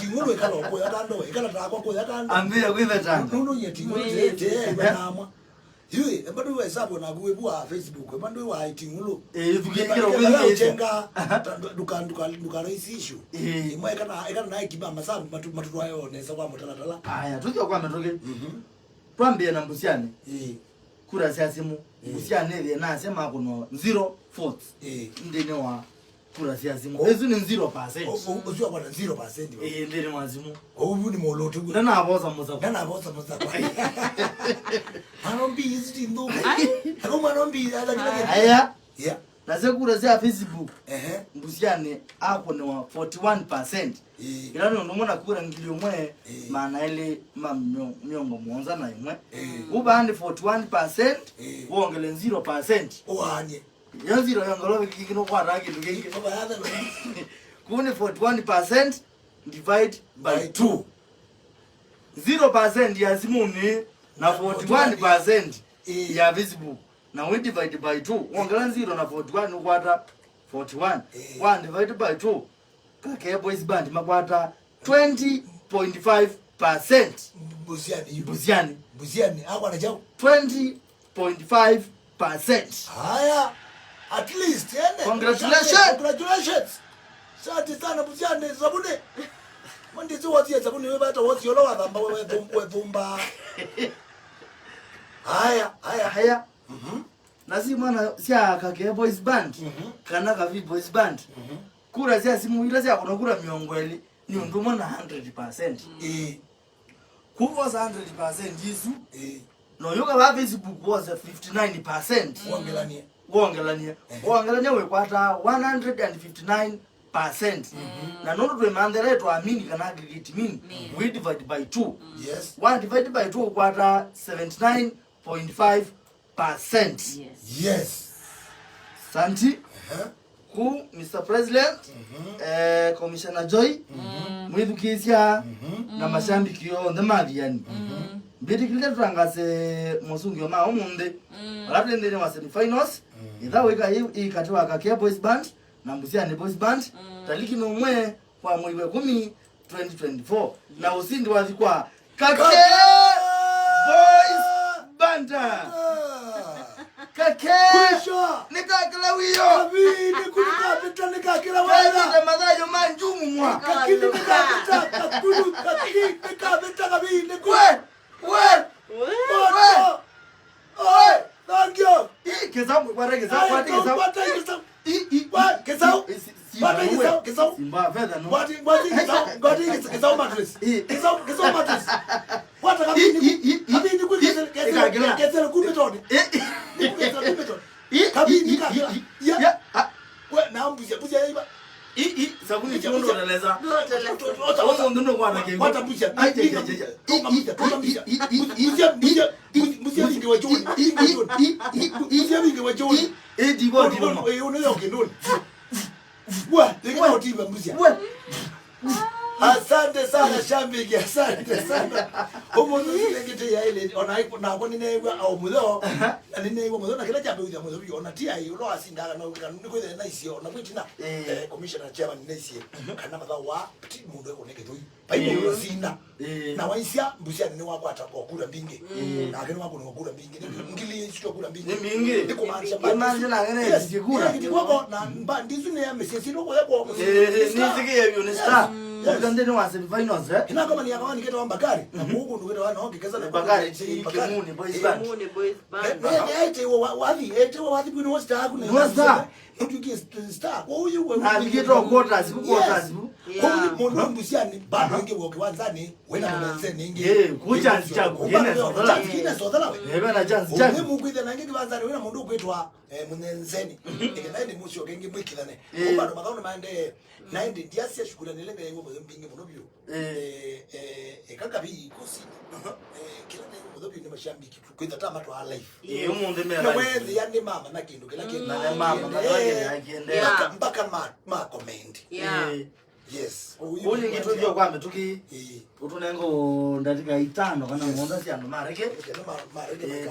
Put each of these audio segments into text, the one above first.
tingulo ikalo ko yatando ikala takwa ko yatando ambia kwitha tanga no yetingulo tete banamwa yue bado hesabu na kuwebua Facebook bado wa tingulo tukikira kwitha chenga duka raise issue imwe kana na ikiba masabu matutu ayo neza kwa mutalatala haya tujua kwa metoke twambie na Mbusiani kura cia simu Mbusiani ile na sema kuno 0 votes ndene wa kura cia simu ezu ni 0%. Uzwa kwa 0%. Ndene wa simu obu ni moloto ndana aboza moza kwa anombi izi ndo akoma anombi ala kila haya yeah na sekura cia Facebook Mbusiani ako ni wa 41%. Ila ndo mona kura ngilio mwe maana ile miongo monza na imwe ubandi 41% uongele 0% oanye ya 0 yongolo kikino kwa rangi ndugenge baba yada kuni 41% divide by 2 0% ya simuni na 41% ya Facebook na we divide by 2 uongela 0 na 41 ukwata 41 1 divided by 2 kake boys band makwata 20.5%. Busiani akwa na chao 20.5%. haya at least ende congratulations sati sana Busiani zabune mwandizi wote zabune wewe hata wote yolo wadhamba wewe dhumba haya na si mwana sia kake boys band kana kavi boys band kura sia simu ila sia kuna kura miongweli ni ndumo na 100%. Kuwa 100% Yesu no yoga wa Facebook was 59%. Wongelania we kwata 159%. Na nono twe mandele to amini kana aggregate mean we divide by 2. Yes. 1 divided by 2 kwata 79.5%. Yes. Santi. Ku Mr. President, Commissioner Joy, mwithukisia na mashambiki yo ndemavi yani. Mbiti kile turangase musungio ma omunde. Alafu ndene wa semi-finals. Idaweka ikatiwa kake boys band na Mbusiani boys band. Taliki no mwe kwa mwezi wa 10 2024 na usindi wazikwa kake boys band. Kake nikakila wiyo abini kulikapita nikakila wala ndio madhayo manjumu mwa kakili nikapita kakulu kakili nikapita kabini we thank you kezamu bareke za kwati kezamu simba fedha no wati kezamu mattress kezamu mattress wata kabini kezela kumetoni kabini ya we na Mbusiani iba sabuni chondo naleza ozo ndono kwa na kengo wata Mbusiani Mbusiani ndio wajoni Mbusiani ndio wajoni dibo unayo kendoni wa ndio tiba Mbusiani asante sana shambiki asante sana umuntu ngite ya ile onaipo na ko ninewa au mudo na ninewa mudo na kila jambo ya mudo yona tia yulo asindala na niko ile nice ona kwitina commissioner chairman nice kana madha wa piti mudo ko neke toyi pai yo sinda na waisia Mbusiani ni wako atakokula mbinge na akeni wako ngokula mbinge ngili chito kula mbinge mbinge ndiko maanisha manje na ngene zikura ndiko na ndizo ne ya mesesi no ko yako nizike ya star ndene wa semi-finals ina kama ni yakawani kete wa Bakari na Mungu ndio wana hoki kesa na Bakari kimuni boys band aite wathi bwino wa star kuna wa star ndio star kwa huyu na bigeto quarters kwa Mbusiani bado inge woke wanzani wena mwenze ningi kucha chagu kina sodala wewe na chance chagu Mungu ile nangi wanzani wena mundu kwetwa munenzeni ngenaende musyo genge mwikilane bado madhauna mande naende diasia shukrani lenga yango mbinge monobyo kaka bi kusi kila neno modobyo ni mashambiki kwenda tama to life umunde mera na wewe yani mama na kindu kila kindu na mama na yake akiendea mpaka ma comment yes uli ngitujyo kwame tuki utunengo ndatika 5 kana ngonda siano mareke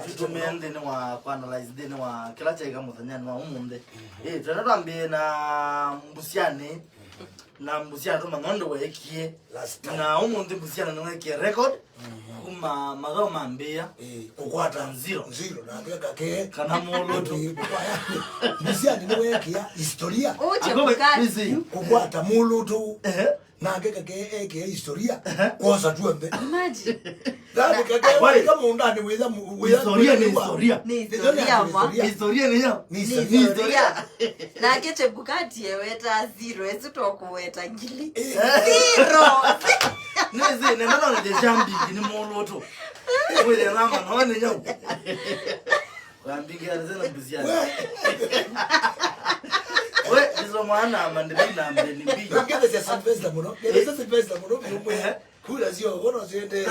tutumende ne wa analyze dene wa kila cheka muthanyani wa umunde tena twambie na Mbusiani na mbuziana to manondo wekie last time na umuntu mbuziana nwekie record kuma magao mambia kukwata nziro na ngeka ke kana mulutu mbuziana ni wekia historia Uche bukati. kukwata mulutu na ngeka ke historia kosa tuembe Imagine. Dani kaka kama undani weza historia ni historia Ni historia ma. historia ni yo ni Ni historia historia. Na keche bukati yeweta 0 ezuto kuweta ngili. 0. neze nenda na jambi ni mulutu wewe lama naone nyo kwambinga zena mbuziana we hizo maana mandibina mbeni mbi ngeke za Sylvester muno ngeke za Sylvester muno mwe kula zio wono ziende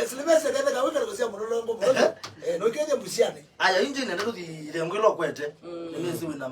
Sylvester kada kaweka kusia muno longo muno no kende mbuziane aya inji nenda kuti lengwelo kwete nimezi wina